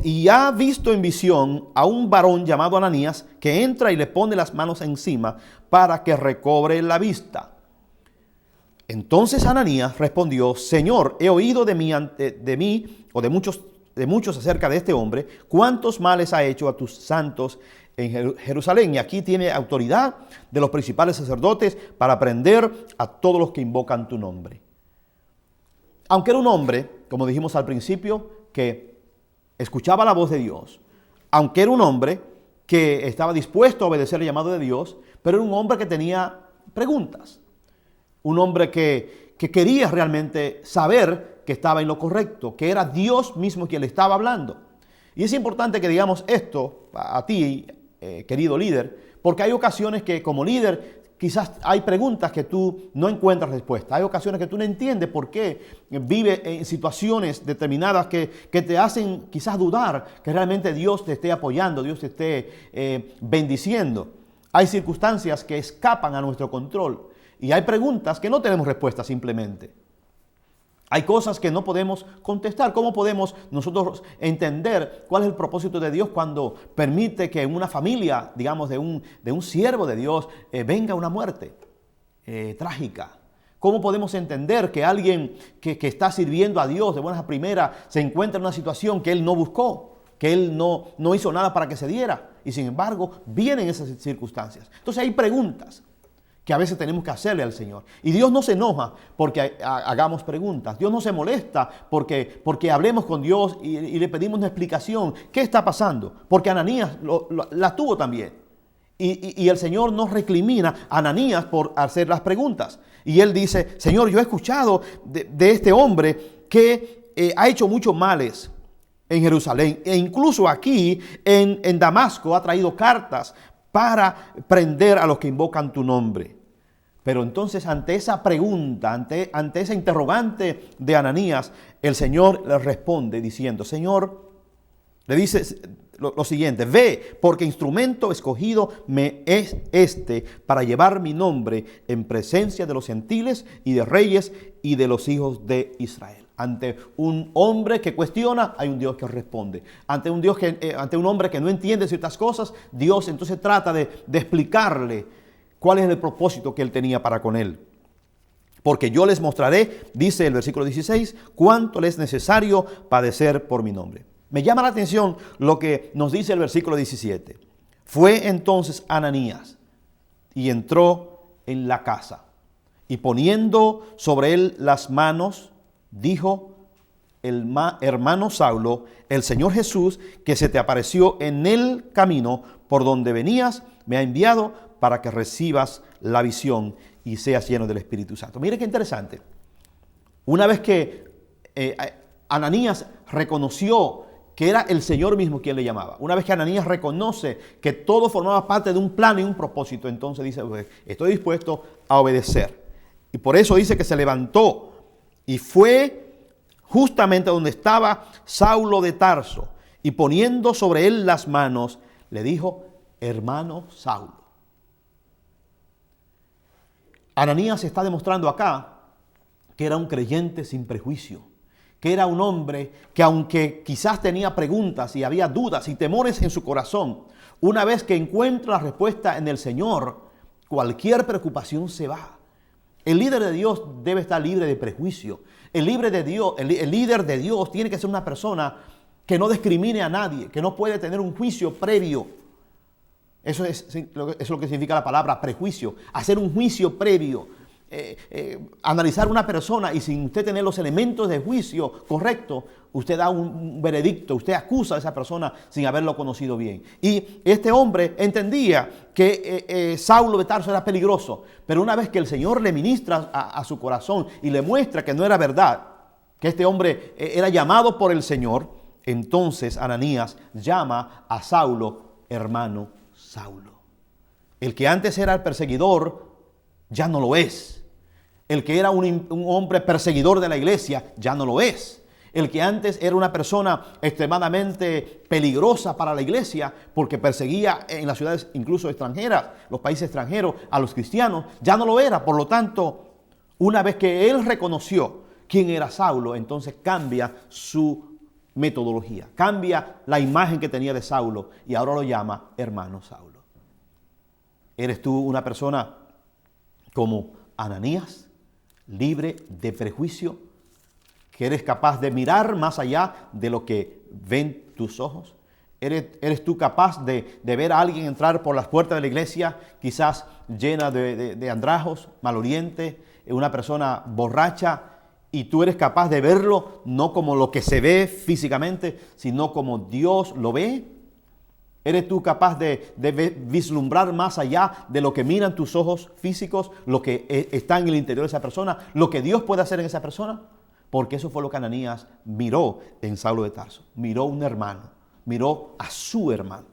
Y ha visto en visión a un varón llamado Ananías que entra y le pone las manos encima para que recobre la vista. Entonces Ananías respondió: Señor, he oído de mí o de muchos acerca de este hombre, cuántos males ha hecho a tus santos en Jerusalén. Y aquí tiene autoridad de los principales sacerdotes para prender a todos los que invocan tu nombre. Aunque era un hombre, como dijimos al principio, que escuchaba la voz de Dios, aunque era un hombre que estaba dispuesto a obedecer el llamado de Dios, pero era un hombre que tenía preguntas. Un hombre que quería realmente saber que estaba en lo correcto, que era Dios mismo quien le estaba hablando. Y es importante que digamos esto a ti, querido líder, porque hay ocasiones que como líder quizás hay preguntas que tú no encuentras respuesta. Hay ocasiones que tú no entiendes por qué vive en situaciones determinadas que te hacen quizás dudar que realmente Dios te esté apoyando, Dios te esté bendiciendo. Hay circunstancias que escapan a nuestro control y hay preguntas que no tenemos respuesta simplemente. Hay cosas que no podemos contestar. ¿Cómo podemos nosotros entender cuál es el propósito de Dios cuando permite que en una familia, digamos, de un siervo de Dios, venga una muerte trágica? ¿Cómo podemos entender que alguien que está sirviendo a Dios de buenas a primeras se encuentra en una situación que él no buscó, que él no hizo nada para que se diera? Y sin embargo, vienen esas circunstancias. Entonces hay preguntas que a veces tenemos que hacerle al Señor. Y Dios no se enoja porque hagamos preguntas. Dios no se molesta porque hablemos con Dios y le pedimos una explicación. ¿Qué está pasando? Porque Ananías la tuvo también. Y el Señor no recrimina a Ananías por hacer las preguntas. Y él dice: Señor, yo he escuchado de este hombre que ha hecho muchos males en Jerusalén. E incluso aquí en Damasco ha traído cartas para prender a los que invocan tu nombre. Pero entonces ante esa pregunta, ante esa interrogante de Ananías, el Señor le responde diciendo: Señor, le dice lo siguiente: ve, porque instrumento escogido me es este para llevar mi nombre en presencia de los gentiles y de reyes y de los hijos de Israel. Ante un hombre que cuestiona, hay un Dios que responde. Ante un hombre que no entiende ciertas cosas, Dios entonces trata de explicarle cuál es el propósito que él tenía para con él. Porque yo les mostraré, dice el versículo 16, cuánto les es necesario padecer por mi nombre. Me llama la atención lo que nos dice el versículo 17. Fue entonces Ananías y entró en la casa, y poniendo sobre él las manos, dijo: hermano Saulo, el Señor Jesús, que se te apareció en el camino por donde venías, me ha enviado para que recibas la visión y seas lleno del Espíritu Santo. Mire qué interesante. Una vez que Ananías reconoció que era el Señor mismo quien le llamaba, una vez que Ananías reconoce que todo formaba parte de un plan y un propósito, entonces dice: estoy dispuesto a obedecer. Y por eso dice que se levantó y fue justamente donde estaba Saulo de Tarso, y poniendo sobre él las manos, le dijo: hermano Saulo. Ananías está demostrando acá que era un creyente sin prejuicio, que era un hombre que, aunque quizás tenía preguntas y había dudas y temores en su corazón, una vez que encuentra la respuesta en el Señor, cualquier preocupación se va. El líder de Dios debe estar libre de prejuicio. El líder de Dios tiene que ser una persona que no discrimine a nadie, que no puede tener un juicio previo. Eso es lo que significa la palabra prejuicio. Hacer un juicio previo. Analizar una persona y sin usted tener los elementos de juicio correctos, usted da un veredicto, usted acusa a esa persona sin haberlo conocido bien. Y este hombre entendía que Saulo de Tarso era peligroso, pero una vez que el Señor le ministra a su corazón y le muestra que no era verdad, que este hombre era llamado por el Señor, entonces Ananías llama a Saulo hermano Saulo. El que antes era el perseguidor ya no lo es. El que era un hombre perseguidor de la iglesia ya no lo es. El que antes era una persona extremadamente peligrosa para la iglesia porque perseguía en las ciudades incluso extranjeras, los países extranjeros, a los cristianos, ya no lo era. Por lo tanto, una vez que él reconoció quién era Saulo, entonces cambia su metodología, cambia la imagen que tenía de Saulo y ahora lo llama hermano Saulo. ¿Eres tú una persona como Ananías, libre de prejuicio, que eres capaz de mirar más allá de lo que ven tus ojos? ¿Eres tú capaz de ver a alguien entrar por las puertas de la iglesia, quizás llena de andrajos, maloliente, una persona borracha, y tú eres capaz de verlo no como lo que se ve físicamente, sino como Dios lo ve? ¿Eres tú capaz de vislumbrar más allá de lo que miran tus ojos físicos, lo que está en el interior de esa persona, lo que Dios puede hacer en esa persona? Porque eso fue lo que Ananías miró en Saulo de Tarso. Miró un hermano, miró a su hermano.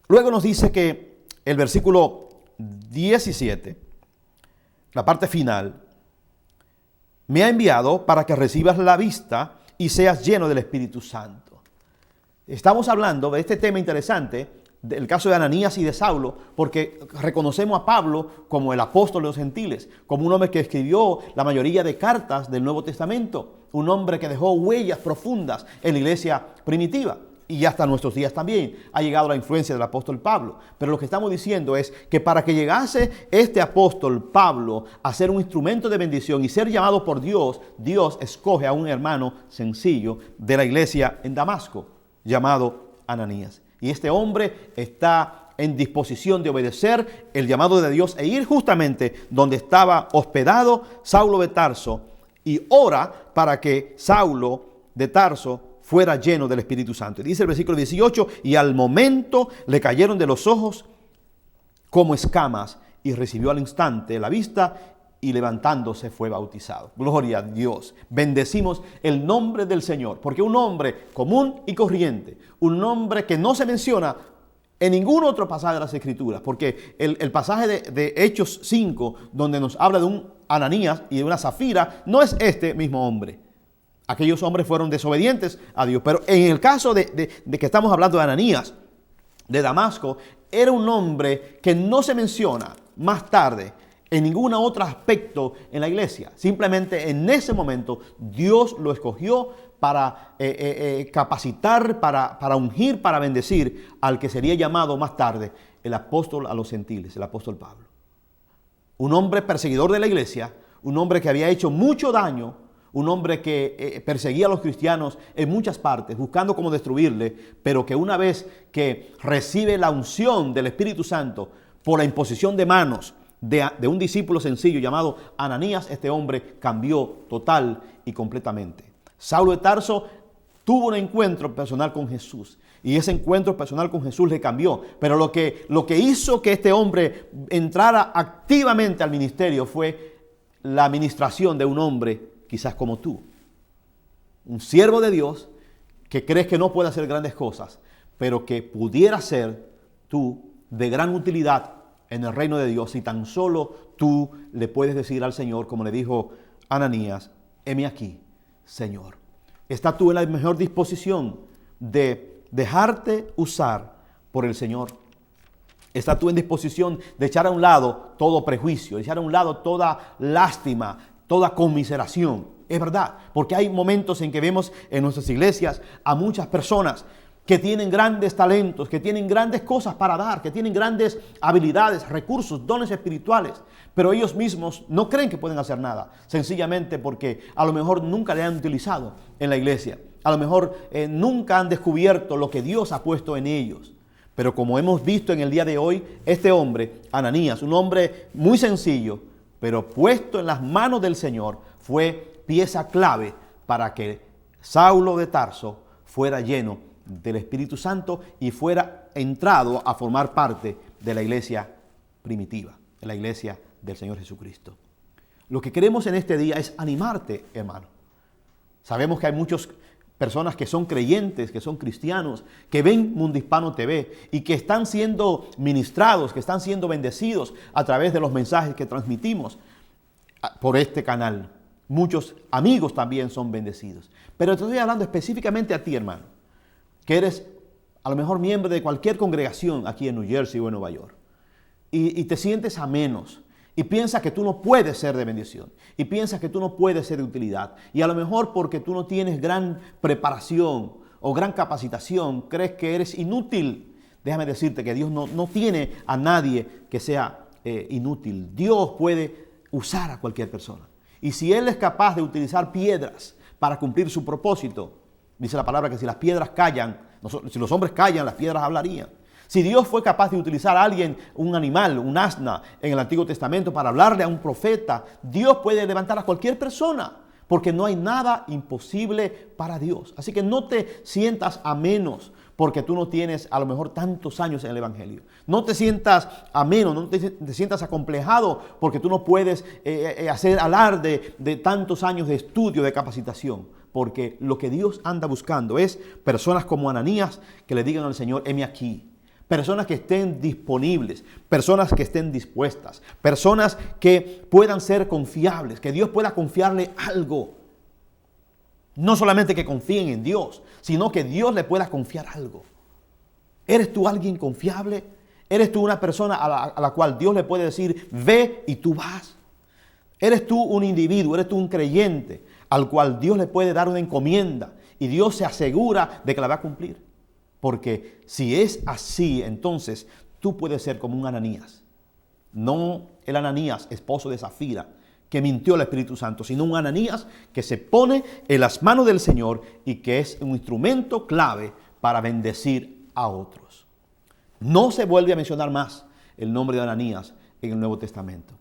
Luego nos dice que el versículo 17, la parte final, me ha enviado para que recibas la vista y seas lleno del Espíritu Santo. Estamos hablando de este tema interesante, del caso de Ananías y de Saulo, porque reconocemos a Pablo como el apóstol de los gentiles, como un hombre que escribió la mayoría de cartas del Nuevo Testamento, un hombre que dejó huellas profundas en la iglesia primitiva. Y hasta nuestros días también ha llegado la influencia del apóstol Pablo. Pero lo que estamos diciendo es que para que llegase este apóstol Pablo a ser un instrumento de bendición y ser llamado por Dios, Dios escoge a un hermano sencillo de la iglesia en Damasco, llamado Ananías. Y este hombre está en disposición de obedecer el llamado de Dios e ir justamente donde estaba hospedado Saulo de Tarso y ora para que Saulo de Tarso fuera lleno del Espíritu Santo. Y dice el versículo 18, y al momento le cayeron de los ojos como escamas y recibió al instante la vista y levantándose fue bautizado. Gloria a Dios. Bendecimos el nombre del Señor, porque un hombre común y corriente, un hombre que no se menciona en ningún otro pasaje de las Escrituras, porque el pasaje de Hechos 5, donde nos habla de un Ananías y de una Zafira, no es este mismo hombre. Aquellos hombres fueron desobedientes a Dios. Pero en el caso de que estamos hablando de Ananías, de Damasco, era un hombre que no se menciona más tarde en ningún otro aspecto en la iglesia. Simplemente en ese momento Dios lo escogió para capacitar, para ungir, para bendecir al que sería llamado más tarde el apóstol a los gentiles, el apóstol Pablo. Un hombre perseguidor de la iglesia, un hombre que había hecho mucho daño, un hombre que perseguía a los cristianos en muchas partes, buscando cómo destruirle, pero que una vez que recibe la unción del Espíritu Santo por la imposición de manos de un discípulo sencillo llamado Ananías, este hombre cambió total y completamente. Saulo de Tarso tuvo un encuentro personal con Jesús y ese encuentro personal con Jesús le cambió. Pero lo que hizo que este hombre entrara activamente al ministerio fue la administración de un hombre quizás como tú, un siervo de Dios que crees que no puede hacer grandes cosas, pero que pudiera ser tú de gran utilidad en el reino de Dios si tan solo tú le puedes decir al Señor, como le dijo Ananías, heme aquí, Señor. ¿Estás tú en la mejor disposición de dejarte usar por el Señor? ¿Estás tú en disposición de echar a un lado todo prejuicio, de echar a un lado toda lástima, toda conmiseración? Es verdad, porque hay momentos en que vemos en nuestras iglesias a muchas personas que tienen grandes talentos, que tienen grandes cosas para dar, que tienen grandes habilidades, recursos, dones espirituales, pero ellos mismos no creen que pueden hacer nada, sencillamente porque a lo mejor nunca le han utilizado en la iglesia, a lo mejor nunca han descubierto lo que Dios ha puesto en ellos. Pero como hemos visto en el día de hoy, este hombre, Ananías, un hombre muy sencillo, pero puesto en las manos del Señor, fue pieza clave para que Saulo de Tarso fuera lleno del Espíritu Santo y fuera entrado a formar parte de la iglesia primitiva, de la iglesia del Señor Jesucristo. Lo que queremos en este día es animarte, hermano. Sabemos que hay muchas personas que son creyentes, que son cristianos, que ven Mundo Hispano TV y que están siendo ministrados, que están siendo bendecidos a través de los mensajes que transmitimos por este canal. Muchos amigos también son bendecidos. Pero te estoy hablando específicamente a ti, hermano, que eres a lo mejor miembro de cualquier congregación aquí en New Jersey o en Nueva York. Y te sientes a menos Y piensas que tú no puedes ser de bendición. Y piensas que tú no puedes ser de utilidad. Y a lo mejor porque tú no tienes gran preparación o gran capacitación, crees que eres inútil. Déjame decirte que Dios no tiene a nadie que sea inútil. Dios puede usar a cualquier persona. Y si Él es capaz de utilizar piedras para cumplir su propósito, dice la palabra que si las piedras callan, si los hombres callan, las piedras hablarían. Si Dios fue capaz de utilizar a alguien, un animal, un asna, en el Antiguo Testamento para hablarle a un profeta, Dios puede levantar a cualquier persona, porque no hay nada imposible para Dios. Así que no te sientas a menos porque tú no tienes a lo mejor tantos años en el Evangelio. No te sientas a menos, no te sientas acomplejado porque tú no puedes hacer alarde de tantos años de estudio, de capacitación. Porque lo que Dios anda buscando es personas como Ananías que le digan al Señor, heme aquí. Personas que estén disponibles, personas que estén dispuestas, personas que puedan ser confiables, que Dios pueda confiarle algo. No solamente que confíen en Dios, sino que Dios le pueda confiar algo. ¿Eres tú alguien confiable? ¿Eres tú una persona a la cual Dios le puede decir, ve y tú vas? ¿Eres tú un individuo, eres tú un creyente al cual Dios le puede dar una encomienda y Dios se asegura de que la va a cumplir? Porque si es así, entonces tú puedes ser como un Ananías. No el Ananías, esposo de Zafira, que mintió al Espíritu Santo, sino un Ananías que se pone en las manos del Señor y que es un instrumento clave para bendecir a otros. No se vuelve a mencionar más el nombre de Ananías en el Nuevo Testamento.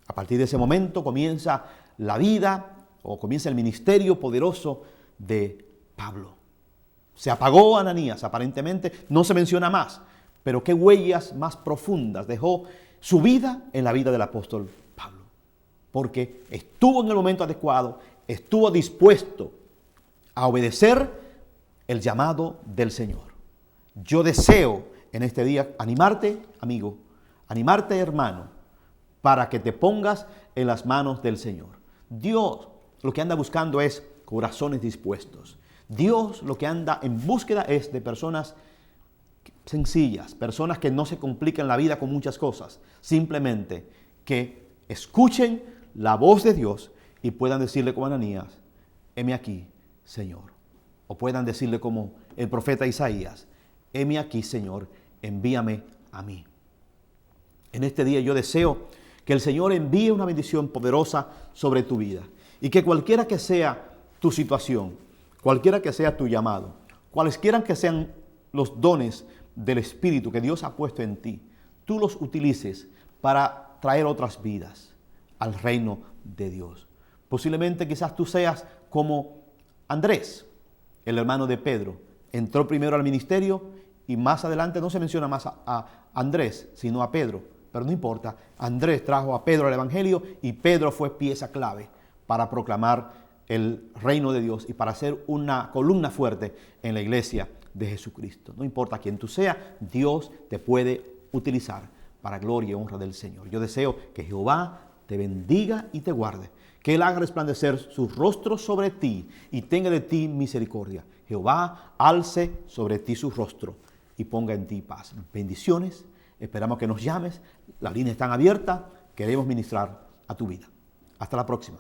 A partir de ese momento comienza la vida o comienza el ministerio poderoso de Pablo. Se apagó Ananías, aparentemente no se menciona más, pero qué huellas más profundas dejó su vida en la vida del apóstol Pablo. Porque estuvo en el momento adecuado, estuvo dispuesto a obedecer el llamado del Señor. Yo deseo en este día animarte, amigo, animarte, hermano, para que te pongas en las manos del Señor. Dios lo que anda buscando es corazones dispuestos. Dios lo que anda en búsqueda es de personas sencillas, personas que no se complican la vida con muchas cosas, simplemente que escuchen la voz de Dios y puedan decirle como Ananías, heme aquí, Señor. O puedan decirle como el profeta Isaías, heme aquí, Señor, envíame a mí. En este día yo deseo que el Señor envíe una bendición poderosa sobre tu vida y que cualquiera que sea tu situación, cualquiera que sea tu llamado, cualesquiera que sean los dones del Espíritu que Dios ha puesto en ti, tú los utilices para traer otras vidas al reino de Dios. Posiblemente quizás tú seas como Andrés, el hermano de Pedro. Entró primero al ministerio y más adelante no se menciona más a Andrés, sino a Pedro. Pero no importa, Andrés trajo a Pedro al evangelio y Pedro fue pieza clave para proclamar el reino de Dios y para ser una columna fuerte en la iglesia de Jesucristo. No importa quién tú seas, Dios te puede utilizar para gloria y honra del Señor. Yo deseo que Jehová te bendiga y te guarde, que Él haga resplandecer su rostro sobre ti y tenga de ti misericordia. Jehová alce sobre ti su rostro y ponga en ti paz. Bendiciones, esperamos que nos llames, las líneas están abiertas, queremos ministrar a tu vida. Hasta la próxima.